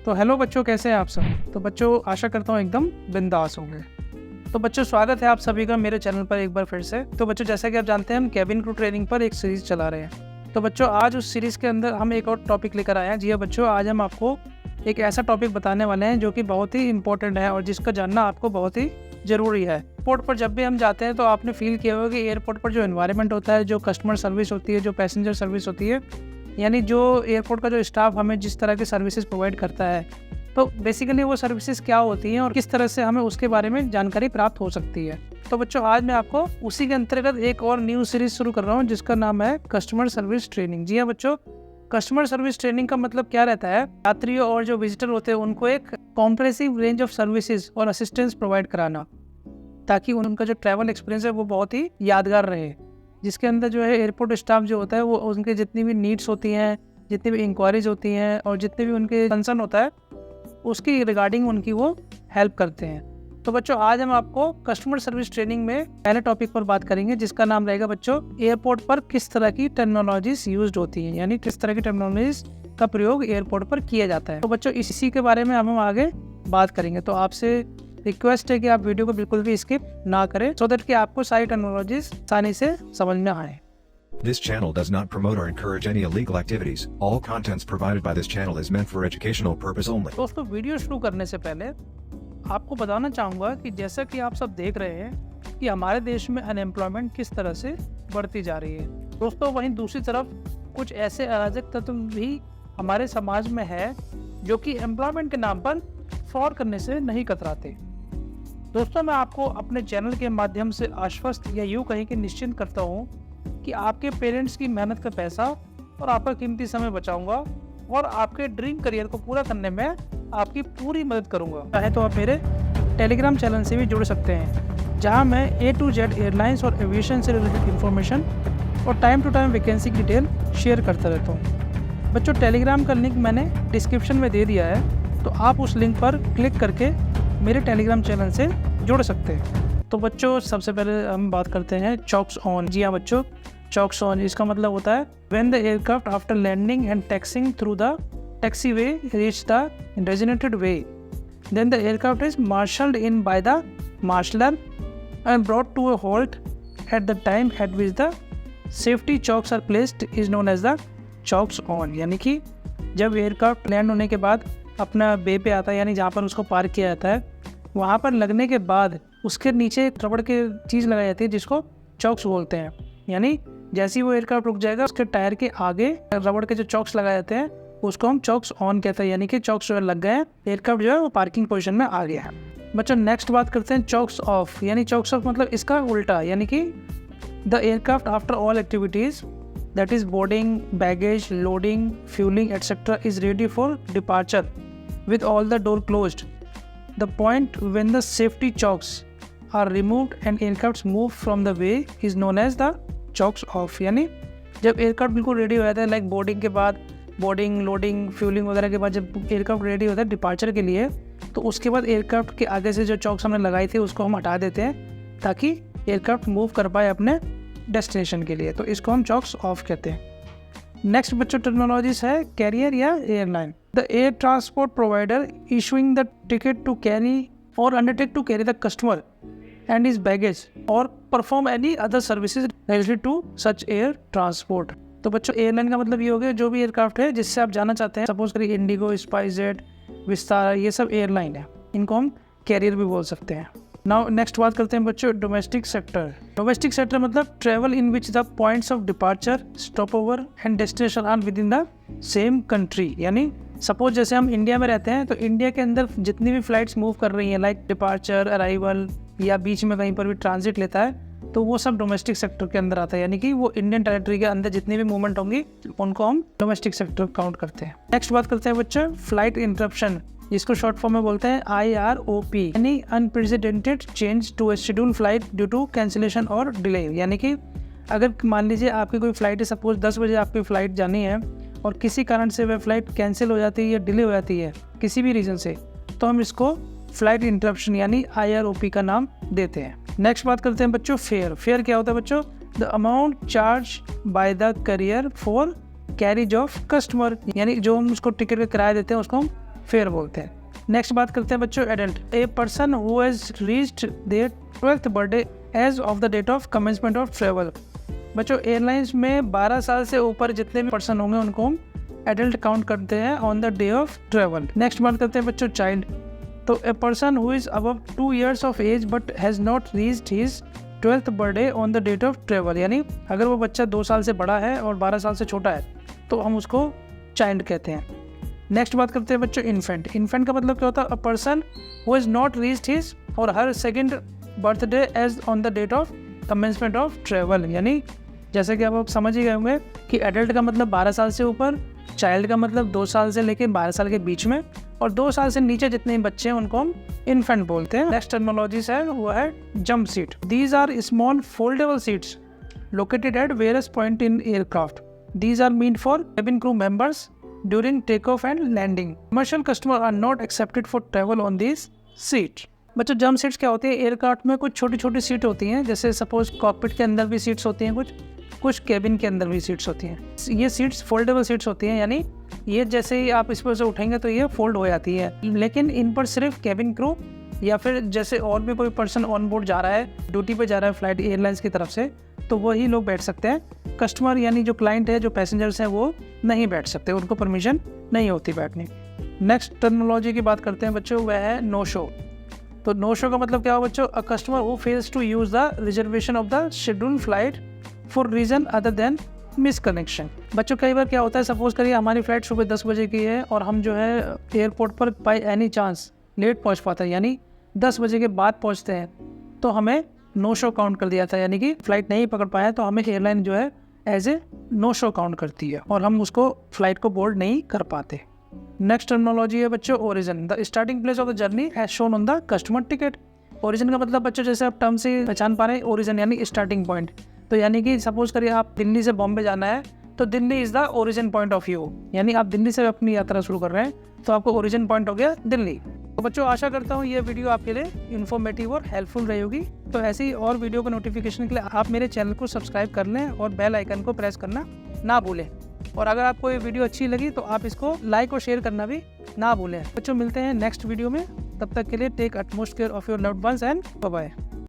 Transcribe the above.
तो हेलो बच्चों, कैसे हैं आप सब। तो बच्चों, आशा करता हूँ एकदम बिंदास होंगे। तो बच्चों, स्वागत है आप सभी का मेरे चैनल पर एक बार फिर से। तो बच्चों, जैसा कि आप जानते हैं, हम केबिन क्रू ट्रेनिंग पर एक सीरीज़ चला रहे हैं। तो बच्चों, आज उस सीरीज़ के अंदर हम एक और टॉपिक लेकर आए हैं। जी हाँ बच्चों, आज हम आपको एक ऐसा टॉपिक बताने वाले हैं जो कि बहुत ही इंपॉर्टेंट है और जिसका जानना आपको बहुत ही ज़रूरी है। एयरपोर्ट पर जब भी हम जाते हैं तो आपने फील किया होगा कि एयरपोर्ट पर जो एनवायरनमेंट होता है, जो कस्टमर सर्विस होती है, जो पैसेंजर सर्विस होती है, यानी जो एयरपोर्ट का जो स्टाफ हमें जिस तरह की सर्विसेज प्रोवाइड करता है, तो बेसिकली वो सर्विसेज क्या होती हैं और किस तरह से हमें उसके बारे में जानकारी प्राप्त हो सकती है। तो बच्चों, आज मैं आपको उसी के अंतर्गत एक और न्यू सीरीज शुरू कर रहा हूँ जिसका नाम है कस्टमर सर्विस ट्रेनिंग। जी हाँ बच्चों, कस्टमर सर्विस ट्रेनिंग का मतलब क्या रहता है, यात्रियों और जो विजिटर होते हैं उनको एक कॉम्प्रेसिव रेंज ऑफ सर्विसेज और असिस्टेंस प्रोवाइड कराना, ताकि उनका जो ट्रैवल एक्सपीरियंस है वो बहुत ही यादगार रहे। जिसके अंदर जो है एयरपोर्ट स्टाफ जो होता है वो उनके जितनी भी नीड्स होती हैं, जितनी भी इंक्वायरीज होती हैं और जितने भी उनके कंसर्न होता है उसकी रिगार्डिंग उनकी वो हेल्प करते हैं। तो बच्चों, आज हम आपको कस्टमर सर्विस ट्रेनिंग में पहले टॉपिक पर बात करेंगे जिसका नाम रहेगा बच्चों, एयरपोर्ट पर किस तरह की टेक्नोलॉजीज यूज्ड होती हैं, यानी किस तरह की टेक्नोलॉजीज का प्रयोग एयरपोर्ट पर किया जाता है। तो बच्चों, इसी के बारे में हम आगे बात करेंगे। तो आपसे रिक्वेस्ट है कि आप वीडियो को बिल्कुल भी स्किप ना करें, सो दैट कि आपको सारी टेक्नोलॉजीज आसानी से समझ में आए। This channel does not promote or encourage any illegal activities. All contents provided by this channel is meant for educational purpose only. दोस्तों, वीडियो शुरू करने से पहले आपको बताना चाहूँगा कि जैसा कि आप सब देख रहे हैं कि हमारे देश में अनएम्प्लॉयमेंट किस तरह से बढ़ती जा रही है। दोस्तों, वहीं दूसरी तरफ कुछ ऐसे अराजक तत्व भी हमारे समाज में है जो कि एम्प्लॉयमेंट के नाम पर फ्रॉड करने से नहीं कतराते। दोस्तों, मैं आपको अपने चैनल के माध्यम से आश्वस्त या यूँ कहीं कि निश्चिंत करता हूँ कि आपके पेरेंट्स की मेहनत का पैसा और आपका कीमती समय बचाऊंगा और आपके ड्रीम करियर को पूरा करने में आपकी पूरी मदद करूंगा। चाहे तो आप मेरे टेलीग्राम चैनल से भी जुड़ सकते हैं, जहां मैं A to Z एयरलाइंस और एविएशन से रिलेटेड इन्फॉर्मेशन और टाइम टू टाइम वैकेंसी की डिटेल शेयर करता रहता हूं। बच्चों, टेलीग्राम का लिंक मैंने डिस्क्रिप्शन में दे दिया है, तो आप उस लिंक पर क्लिक करके मेरे टेलीग्राम चैनल से जुड़ सकते हैं। तो बच्चों, सबसे पहले हम बात करते हैं चॉक्स ऑन। जी हाँ बच्चों, चॉक्स ऑन इसका मतलब होता है when the aircraft after landing and taxiing through the taxiway reach the designated way, then the aircraft is marshalled in by the marshaller and brought to a halt at the time at which the safety chocks are placed is known as the chocks on. यानी कि जब aircraft land होने के बाद अपना बे पे आता है, यानी जहाँ पर उसको पार्क किया जाता है, वहाँ पर लगने के बाद उसके नीचे रबड़ के चीज़ लगाई जाती है जिसको चॉक्स बोलते हैं। यानी जैसे ही वो एयरक्राफ्ट रुक जाएगा, उसके टायर के आगे रबड़ के जो चॉक्स लगाए जाते हैं उसको हम चॉक्स ऑन कहते हैं, यानी कि चॉक्स जो लग गए हैं, एयरक्राफ्ट जो है वो पार्किंग पोजीशन में आ गया है। बच्चों, नेक्स्ट बात करते हैं चॉक्स ऑफ। यानी चॉक्स ऑफ मतलब इसका उल्टा, यानी कि the aircraft after all activities that is boarding, baggage, loading, fuelling etcetera is ready for departure with all the door closed, the point when the safety chalks are removed and aircrafts move from the way is known as the chocks off। यानी जब aircraft बिल्कुल ready हो जाता है, like boarding के बाद, boarding, loading, fuelling वगैरह के बाद जब एयरक्राफ्ट रेडी होता है डिपार्चर के लिए, तो उसके बाद एयरक्राफ्ट के आगे से जो चॉक्स हमने लगाई थी उसको हम हटा देते हैं ताकि एयरक्राफ्ट मूव कर पाए अपने डेस्टिनेशन के लिए। तो इसको हम चॉक्स ऑफ कहते हैं। नेक्स्ट बच्चों, टेक्नोलॉजीज है कैरियर या airline. The air transport provider issuing the ticket to carry or undertake to carry the customer and his baggage or perform any other services related to such air transport। तो बच्चों, airline का मतलब ये हो गया जो भी एयरक्राफ्ट है जिससे आप जाना चाहते हैं, सपोज करिए इंडिगो, स्पाइसजेट, विस्तारा, ये सब एयरलाइन है, इनको हम कैरियर भी बोल सकते हैं। नाउ नेक्स्ट बात करते हैं बच्चों डोमेस्टिक सेक्टर। डोमेस्टिक सेक्टर मतलब travel in which the points of departure, stopover and destination are within the same country. यानी सपोज जैसे हम इंडिया में रहते हैं तो इंडिया के अंदर जितनी भी फ्लाइट्स मूव कर रही हैं, लाइक डिपार्चर, अराइवल या बीच में कहीं पर भी ट्रांजिट लेता है, तो वो सब डोमेस्टिक सेक्टर के अंदर आता है। यानी कि वो इंडियन टेरिटरी के अंदर जितनी भी मूवमेंट होंगी उनको हम डोमेस्टिक सेक्टर काउंट करते हैं। नेक्स्ट बात करते हैं बच्चों फ्लाइट इंटरप्शन, जिसको शॉर्ट फॉर्म में बोलते हैं IROP, यानी unprecedented change to a schedule flight due to cancellation और डिले। यानी कि अगर मान लीजिए आपकी कोई फ्लाइट है, सपोज 10 बजे आपकी फ़्लाइट जानी है और किसी कारण से वह फ़्लाइट कैंसिल हो जाती है या डिले हो जाती है किसी भी रीज़न से, तो हम इसको फ्लाइट इंटरप्शन यानी IROP का नाम देते हैं। नेक्स्ट बात करते हैं बच्चों फेयर। फेयर क्या होता है बच्चों? The amount charge by the career for carriage of customer, यानी जो हम उसको टिकट का किराया देते हैं उसको हम फेयर बोलते हैं। नेक्स्ट बात करते हैं बच्चों adult. A person who has reached their 12th birthday as of the date of commencement of travel. बच्चों एयरलाइंस में 12 साल से ऊपर जितने भी पर्सन होंगे उनको हम एडल्ट काउंट करते हैं on the day of travel. Next बात करते हैं बच्चों चाइल्ड। तो a person who is above 2 years of age but has not reached his 12th birthday on the date of travel, यानी अगर वो बच्चा 2 साल से बड़ा है और 12 साल से छोटा है तो हम उसको चाइल्ड कहते हैं। नेक्स्ट बात करते हैं बच्चों इन्फेंट। इन्फेंट का मतलब क्या होता है? A person who is not reached his or her second birthday as on the date of commencement of travel, यानी जैसे कि आप समझ ही गए होंगे कि एडल्ट का मतलब 12 साल से ऊपर, चाइल्ड का मतलब 2 साल से लेकर 12 साल के बीच में, और 2 साल से नीचे जितने बच्चे हैं उनको हम इन्फेंट बोलते हैं। नेक्स्ट टर्मिनोलॉजीज है वो है jump seat. These are small foldable seats located at various point in aircraft. These are meant for cabin crew members during takeoff and landing. Commercial customer are not accepted for travel on this seat. बच्चों jump seats क्या होती है? Aircraft में कुछ छोटी छोटी seat होती हैं, जैसे सपोज कॉकपिट के अंदर भी सीट्स होती हैं, कुछ केबिन के अंदर भी सीट्स होती हैं। ये सीट्स फोल्डेबल सीट्स होती हैं, यानी ये जैसे ही आप इस पर से उठेंगे तो ये फोल्ड हो जाती है, लेकिन इन पर सिर्फ केबिन क्रू या फिर जैसे और भी कोई पर्सन ऑन बोर्ड जा रहा है, ड्यूटी पे जा रहा है फ्लाइट एयरलाइंस की तरफ से, तो वही लोग बैठ सकते हैं। कस्टमर यानी जो क्लाइंट है, जो पैसेंजर्स हैं, वो नहीं बैठ सकते, उनको परमिशन नहीं होती बैठने। नेक्स्ट टर्मिनोलॉजी की बात करते हैं बच्चों, वह है नो शो। तो नो शो का मतलब क्या हो बच्चों? A customer who fails to use the reservation of the scheduled flight for reason other than miss connection. बच्चों कई बार क्या होता है, सपोज करिए हमारी फ्लाइट सुबह 10 बजे की है और हम जो है एयरपोर्ट पर बाई एनी चांस लेट पहुंच पाते हैं, यानी 10 बजे के बाद पहुंचते हैं, तो हमें नो शो काउंट कर दिया था, यानी कि फ्लाइट नहीं पकड़ पाया तो हमें एयरलाइन जो है as a no show count करती है और हम उसको फ्लाइट को बोर्ड नहीं कर पाते। नेक्स्ट टर्मिनोलॉजी है बच्चों origin. The starting place of the journey as shown on the customer ticket. Origin का मतलब बच्चों जैसे आप टर्म से पहचान पा रहे हैं, ओरिजिन यानी स्टार्टिंग पॉइंट। तो यानी कि सपोज करिए आप दिल्ली से बॉम्बे जाना है, तो Delhi is the origin point of view, यानी आप दिल्ली से अपनी यात्रा शुरू कर रहे हैं तो आपको ओरिजिन पॉइंट हो गया दिल्ली। तो बच्चों आशा करता हूँ ये वीडियो आपके लिए इन्फॉर्मेटिव और हेल्पफुल रहेगी। तो ऐसी और वीडियो को नोटिफिकेशन के लिए आप मेरे चैनल को सब्सक्राइब कर लें और बेल आइकन को प्रेस करना ना भूलें। और अगर आपको ये वीडियो अच्छी लगी तो आप इसको लाइक और शेयर करना भी ना भूलें। बच्चों मिलते हैं नेक्स्ट वीडियो में, तब तक के लिए take utmost care of your loved ones and bye bye.